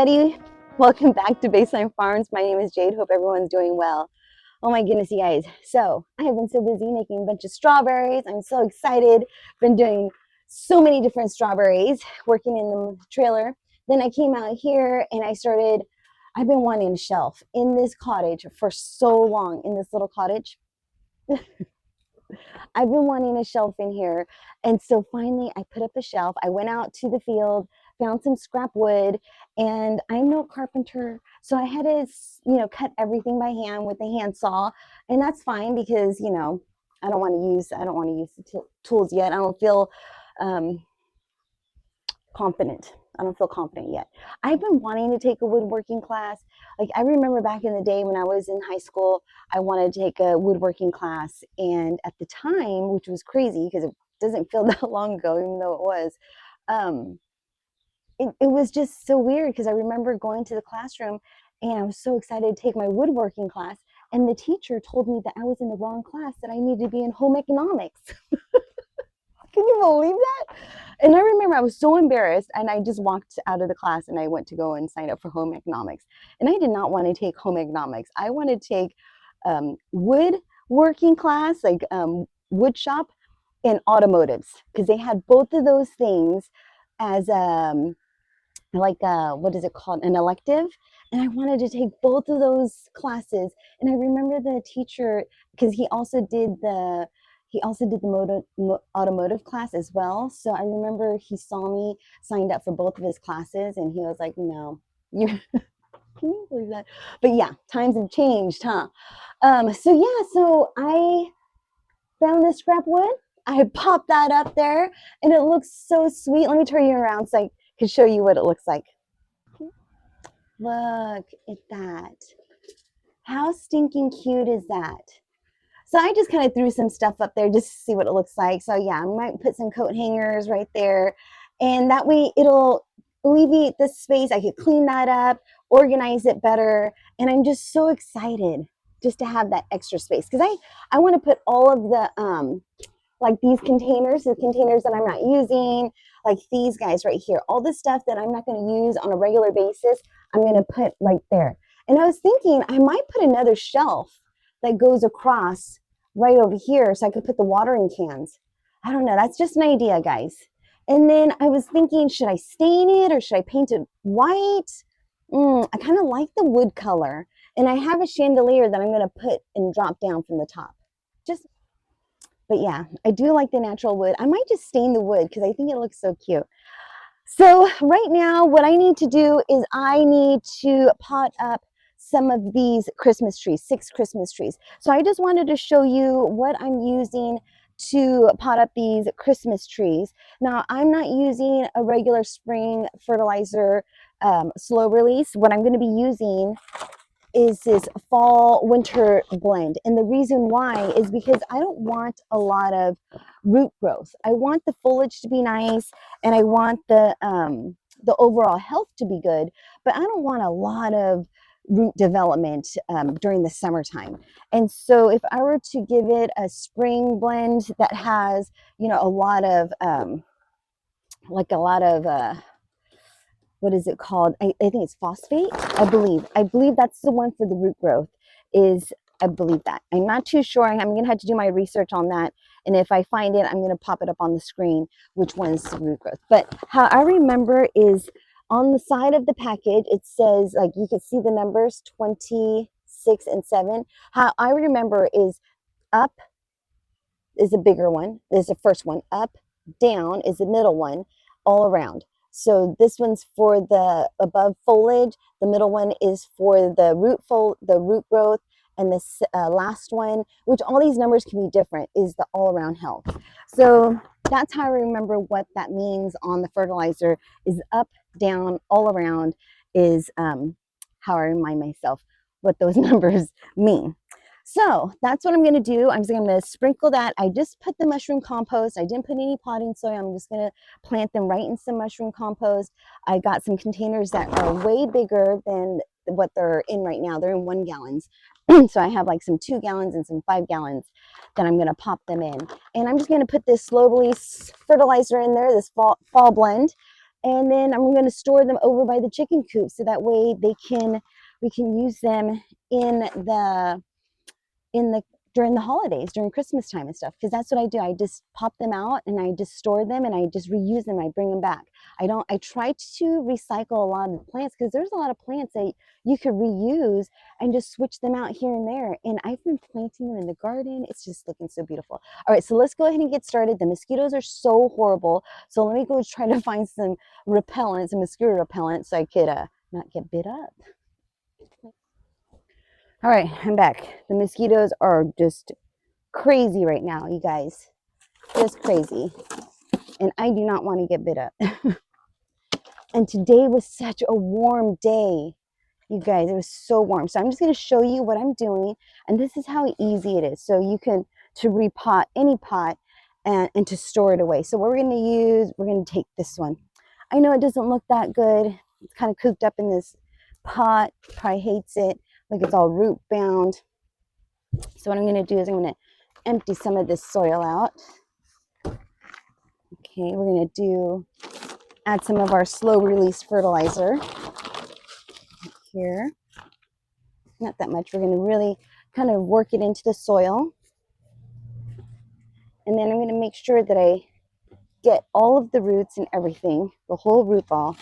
everybody. Welcome back to Baseline Farms. My name is Jade. Hope everyone's doing well. Oh my goodness, you guys. So I have been so busy making a bunch of strawberries. I'm so excited. Been doing so many different strawberries, working in the trailer. Then I came out here and I've been wanting a shelf in this cottage for so long, in this little cottage. I've been wanting a shelf in here. And so finally I put up a shelf. I went out to the field, found some scrap wood, and I'm no carpenter. So I had to, cut everything by hand with a handsaw. And that's fine because, I don't want to use the tools yet. I don't feel confident. I don't feel confident yet. I've been wanting to take a woodworking class. Like I remember back in the day when I was in high school, I wanted to take a woodworking class. And at the time, which was crazy because it doesn't feel that long ago, even though it was, um, it was just so weird because I remember going to the classroom and I was so excited to take my woodworking class. And the teacher told me that I was in the wrong class, that I needed to be in home economics. Can you believe that? And I remember I was so embarrassed and I just walked out of the class and I went to go and sign up for home economics. And I did not want to take home economics. I wanted to take woodworking class, like wood shop and automotives, because they had both of those things as what is it called? An elective. And I wanted to take both of those classes. And I remember the teacher, because he also did the automotive class as well. So I remember he saw me signed up for both of his classes and he was like, no, you can you believe that? But yeah, times have changed, huh? So I found this scrap wood. I popped that up there and it looks so sweet. Let me turn you around so I can show you what it looks like. Look at that. How stinking cute is that? So I just kind of threw some stuff up there just to see what it looks like. So yeah, I might put some coat hangers right there. And that way it'll alleviate the space. I could clean that up, organize it better. And I'm just so excited just to have that extra space. Because I want to put all of the, like these containers, the containers that I'm not using, like these guys right here. All the stuff that I'm not going to use on a regular basis, I'm going to put right there. And I was thinking I might put another shelf that goes across right over here so I could put the watering cans. I don't know. That's just an idea, guys. And then I was thinking, should I stain it or should I paint it white? I kind of like the wood color. And I have a chandelier that I'm going to put and drop down from the top. But yeah, I do like the natural wood. I might just stain the wood because I think it looks so cute. So right now, what I need to do is I need to pot up some of these Christmas trees, 6 Christmas trees. So I just wanted to show you what I'm using to pot up these Christmas trees. Now, I'm not using a regular spring fertilizer slow release. What I'm going to be using is this fall winter blend. And the reason why is because I don't want a lot of root growth. I want the foliage to be nice and I want the overall health to be good, but I don't want a lot of root development during the summertime. And so if I were to give it a spring blend that has, a lot of what is it called? I think it's phosphate. I believe that's the one for the root growth. I believe that. I'm not too sure. I'm going to have to do my research on that. And if I find it, I'm going to pop it up on the screen, which one is the root growth. But how I remember is on the side of the package, it says, like you can see the numbers 26 and 7. How I remember is up is the bigger one. Is the first one. Up, down is the middle one, all around. So this one's for the above foliage. The middle one is for the root growth, and this last one, which all these numbers can be different, is the all-around health. So that's how I remember what that means on the fertilizer. Is up, down, all around is how I remind myself what those numbers mean. So that's what I'm going to do. I'm going to sprinkle that. I just put the mushroom compost. I didn't put any potting soil. I'm just going to plant them right in some mushroom compost. I got some containers that are way bigger than what they're in right now. They're in 1 gallons. So I have like some 2 gallons and some 5 gallons that I'm going to pop them in. And I'm just going to put this slow release fertilizer in there, this fall blend. And then I'm going to store them over by the chicken coop so that way we can use them in the during the holidays, during Christmas time and stuff, because that's what I do. I just pop them out and I just store them and I just reuse them. I bring them back. I try to recycle a lot of the plants because there's a lot of plants that you could reuse and just switch them out here and there. And I've been planting them in the garden. It's just looking so beautiful. All right, so let's go ahead and get started. The mosquitoes are so horrible. So let me go try to find some repellent, some mosquito repellent so I could not get bit up. All right, I'm back. The mosquitoes are just crazy right now, you guys. Just crazy. And I do not want to get bit up. And today was such a warm day. You guys, it was so warm. So I'm just going to show you what I'm doing. And this is how easy it is. So you can, to repot any pot and to store it away. So what we're going to use, we're going to take this one. I know it doesn't look that good. It's kind of cooped up in this pot. Probably hates it. Like it's all root bound. So what I'm going to do is I'm going to empty some of this soil out. Okay, we're going to add some of our slow release fertilizer here. Not that much. We're going to really kind of work it into the soil. And then I'm going to make sure that I get all of the roots and everything, the whole root ball,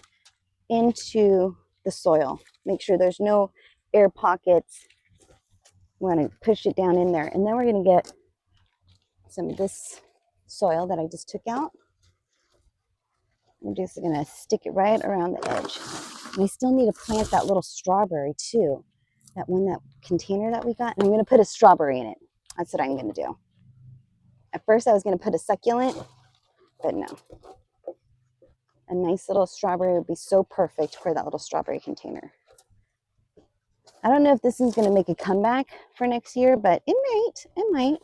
into the soil. Make sure there's no air pockets. We're going to push it down in there. And then we're going to get some of this soil that I just took out. I'm just going to stick it right around the edge. And I still need to plant that little strawberry too. That container that we got. And I'm going to put a strawberry in it. That's what I'm going to do. At first I was going to put a succulent, but no. A nice little strawberry would be so perfect for that little strawberry container. I don't know if this is going to make a comeback for next year, but it might.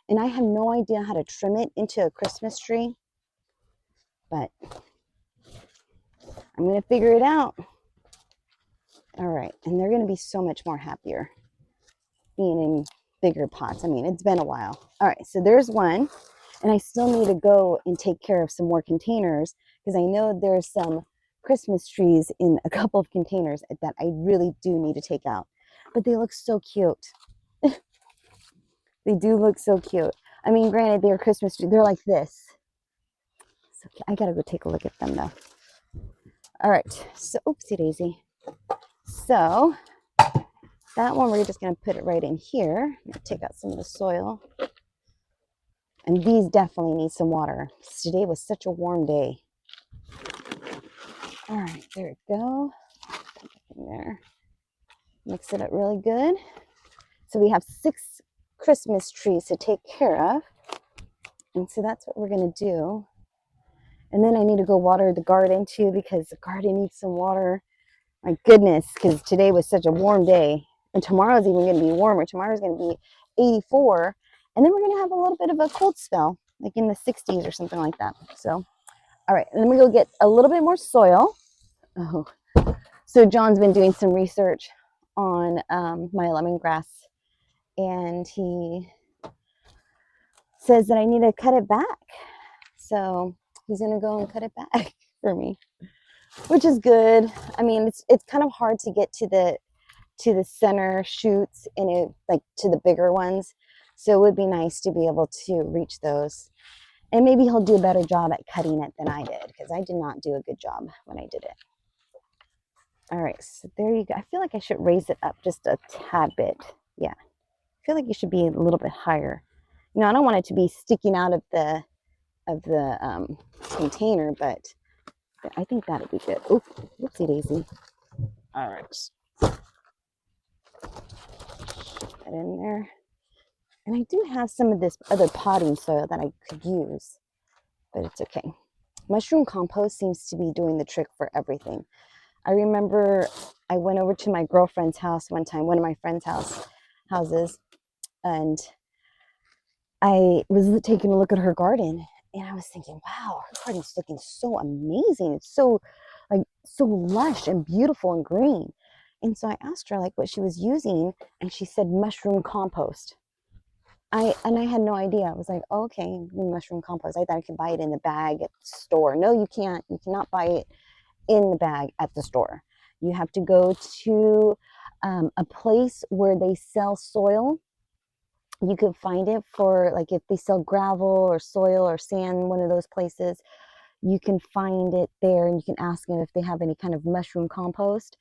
And I have no idea how to trim it into a Christmas tree, but I'm going to figure it out. All right, and they're going to be so much more happier being in bigger pots. I mean, it's been a while. All right, so there's one, and I still need to go and take care of some more containers because I know there's some Christmas trees in a couple of containers that I really do need to take out. But they look so cute. They do look so cute. I mean, granted, they're Christmas trees. They're like this. So I gotta go take a look at them though. All right, so oopsie daisy. So that one, we're just going to put it right in here. Take out some of the soil. And these definitely need some water. Today was such a warm day. All right, there we go. Put it in there. Mix it up really good. So we have 6 Christmas trees to take care of. And so that's what we're going to do. And then I need to go water the garden too because the garden needs some water. My goodness, because today was such a warm day. And tomorrow's even going to be warmer. Tomorrow's going to be 84. And then we're going to have a little bit of a cold spell, like in the 60s or something like that. So, all right. And then we go get a little bit more soil. Oh, so John's been doing some research on my lemongrass. And he says that I need to cut it back. So he's going to go and cut it back for me, which is good. I mean, it's kind of hard to get to the center shoots and it like to the bigger ones. So it would be nice to be able to reach those. And maybe he'll do a better job at cutting it than I did because I did not do a good job when I did it. All right, so there you go. I feel like I should raise it up just a tad bit. Yeah, I feel like you should be a little bit higher. You know, I don't want it to be sticking out of the container, but I think that'd be good. Oh, whoopsie daisy. All right. Put that in there. And I do have some of this other potting soil that I could use, but it's okay. Mushroom compost seems to be doing the trick for everything. I remember I went over to my girlfriend's house one time, one of my friend's houses, and I was taking a look at her garden, and I was thinking, wow, her garden's looking so amazing. It's so lush and beautiful and green. And so I asked her like what she was using, and she said mushroom compost. I had no idea. I was like, oh, okay, mushroom compost. I thought I could buy it in the bag at the store. No, you can't. You cannot buy it in the bag at the store. You have to go to a place where they sell soil. You can find it for, like, if they sell gravel or soil or sand, one of those places, you can find it there, and you can ask them if they have any kind of mushroom compost.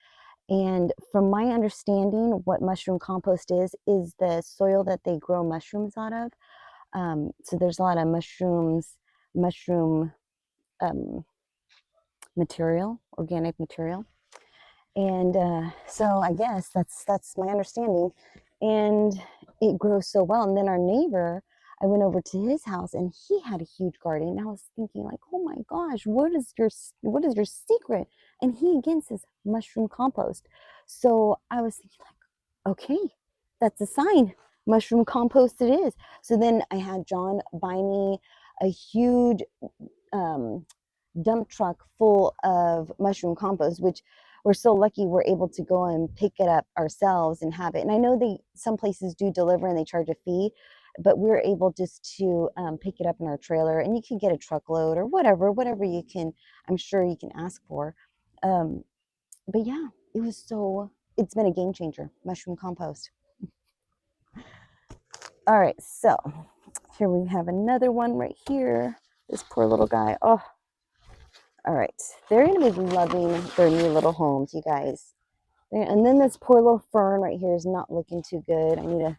And from my understanding, what mushroom compost is the soil that they grow mushrooms out of. So there's a lot of mushroom material, organic material. And so I guess that's my understanding. And it grows so well. And then our neighbor, I went over to his house, and he had a huge garden. And I was thinking, like, oh my gosh, what is your secret? And he again says mushroom compost. So I was thinking, like, okay, that's a sign. Mushroom compost it is. So then I had John buy me a huge dump truck full of mushroom compost, which we're so lucky we're able to go and pick it up ourselves and have it. And I know some places do deliver and they charge a fee, but we're able just to pick it up in our trailer, and you can get a truckload or whatever you can, I'm sure you can ask for. But yeah, it's been a game changer, mushroom compost. All right, so here we have another one right here. This poor little guy. Oh, all right. They're going to be loving their new little homes, you guys. And then this poor little fern right here is not looking too good. I need to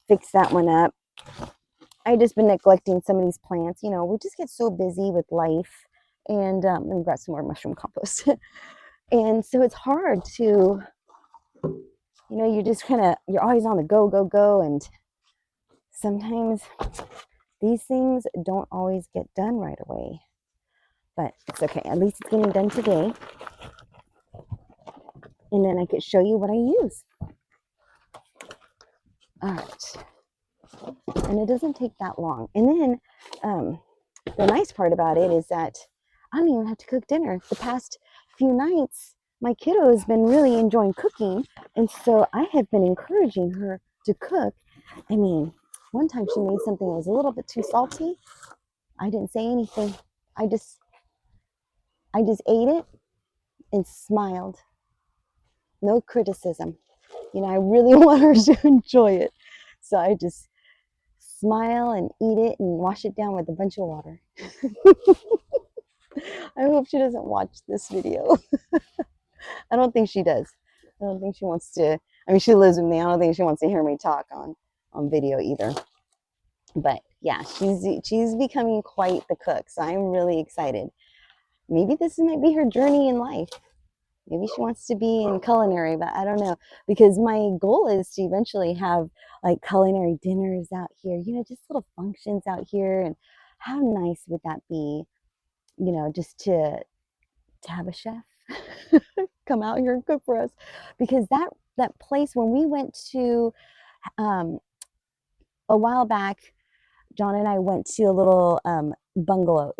fix that one up. I just been neglecting some of these plants. You know, we just get so busy with life. And we've got some more mushroom compost. And so it's hard to, you just you're always on the go. And sometimes these things don't always get done right away. But it's okay. At least it's getting done today. And then I could show you what I use. All right. And it doesn't take that long. And then the nice part about it is that I don't even have to cook dinner. The past few nights, my kiddo has been really enjoying cooking. And so I have been encouraging her to cook. I mean, one time she made something that was a little bit too salty. I didn't say anything. I just ate it and smiled. No criticism. I really want her to enjoy it. So I just smile and eat it and wash it down with a bunch of water. I hope she doesn't watch this video. I don't think she does. I don't think she wants to. I mean, she lives with me. I don't think she wants to hear me talk on video either. But yeah, she's becoming quite the cook. So I'm really excited. Maybe this might be her journey in life. Maybe she wants to be in culinary, but I don't know. Because my goal is to eventually have like culinary dinners out here, just little functions out here. And how nice would that be, just to have a chef come out here and cook for us. Because that place, when we went to, a while back, John and I went to a little bungalow.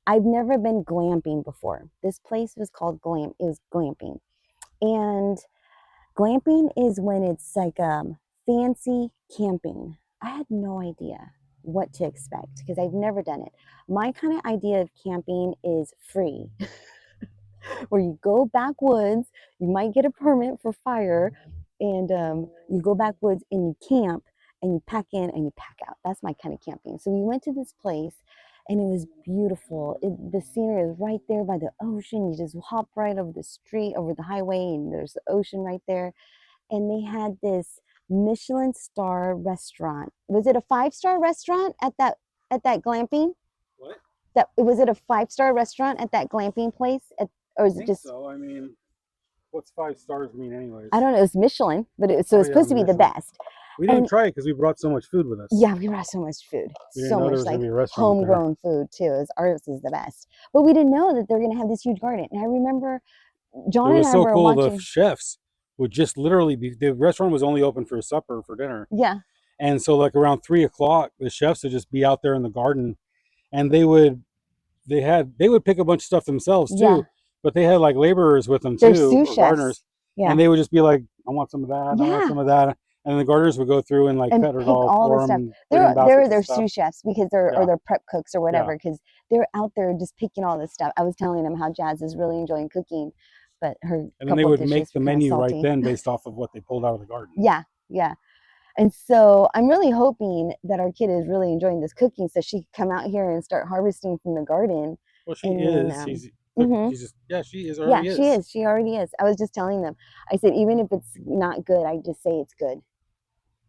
I've never been glamping before. This place was called it was glamping. And glamping is when it's like fancy camping. I had no idea what to expect because I've never done it. My kind of idea of camping is free, where you go backwoods, you might get a permit for fire, and you go backwoods and you camp and you pack in and you pack out. That's my kind of camping. So we went to this place and it was beautiful. The scenery was right there by the ocean. You just hop right over the street, over the highway, and there's the ocean right there. And they had this Michelin star restaurant. Was it a 5-star restaurant at that glamping? What? Was it a 5-star restaurant at that glamping place? Or is it just? So. I mean, what's 5 stars mean, anyways? I don't know. It was Michelin, but it's supposed to be the best. We didn't try it because we brought so much food with us. Yeah, we brought so much food. So much like homegrown food too. Ours is the best. But we didn't know that they're going to have this huge garden. And I remember John and I were cool. watching. The chefs would just literally the restaurant was only open for supper, for dinner. Yeah. And so like around 3 o'clock, the chefs would just be out there in the garden, and they would pick a bunch of stuff themselves too. Yeah. But they had like laborers with them too, sous chefs. Gardeners. Yeah. And they would just be like, I want some of that. Yeah. I want some of that. And the gardeners would go through and like cut it all for the them. They're their sous chefs because they're or they're prep cooks or whatever, because they're out there just picking all this stuff. I was telling them how Jazz is really enjoying cooking, but her And then they couple of would dishes make the were kind of menu right salty. then based off of what they pulled out of the garden. Yeah, yeah. And so I'm really hoping that our kid is really enjoying this cooking, so she can come out here and start harvesting from the garden. Well, she And is. then, She's just, yeah, she is yeah, already she is. is. She already is. I was just telling them. I said, even if it's not good, I just say it's good.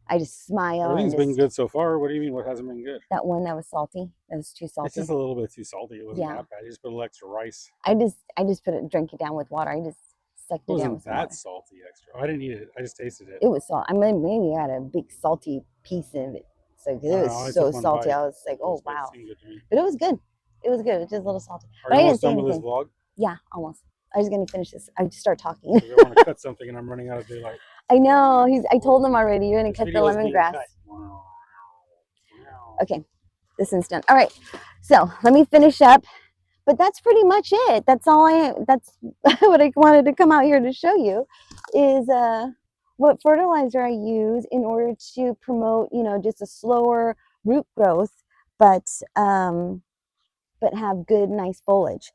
I just smile and Everything's been just good so far. What do you mean? What hasn't been good? that one that was salty. That was too It's salty. just a little bit too salty. It wasn't Yeah. that bad. You just put a little extra rice. I just put it, drank it down with water. I just sucked It it down with wasn't some that water. salty extra. I didn't eat it. I just tasted it. It was salt. I mean, maybe I had a big salty piece of it. So it I don't was know. I so took one salty. bite. I was like, oh It wow. seemed good to me. But it was good. It was good. It was just a little salty. Are But you I didn't almost say done with this anything. vlog? Yeah, almost. I was gonna finish this. I just start talking. Because I want to cut something and I'm running out of daylight. I know. I told him already. You're gonna This cut the video is being lemongrass. cut. Okay, this one's done. All right. So let me finish up. But that's pretty much it. That's all that's what I wanted to come out here to show you is what fertilizer I use in order to promote, just a slower root growth, but have good, nice foliage.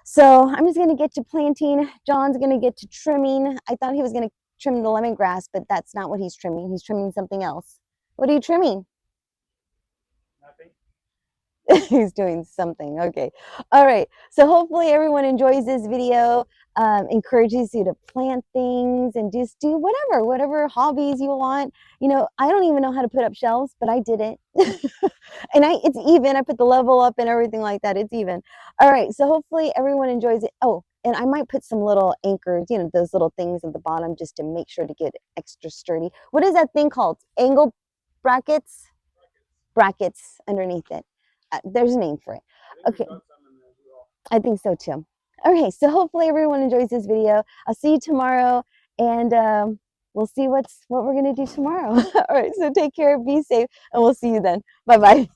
So I'm just going to get to planting. John's going to get to trimming. I thought he was going to trim the lemongrass, but that's not what he's trimming. He's trimming something else. What are you trimming? Nothing. He's doing something. Okay. All right. So hopefully everyone enjoys this video, encourages you to plant things and just do whatever hobbies you want. I don't even know how to put up shelves, but I did it. And it's even. I put the level up and everything like that. It's even. All right. So hopefully everyone enjoys it. Oh, and I might put some little anchors, those little things at the bottom just to make sure to get extra sturdy. What is that thing called? Angle brackets? Brackets underneath it. There's a name for it. Okay, I think so too. Okay, so hopefully everyone enjoys this video. I'll see you tomorrow, and we'll see what we're gonna do tomorrow. All right, so take care, be safe, and we'll see you then. Bye bye.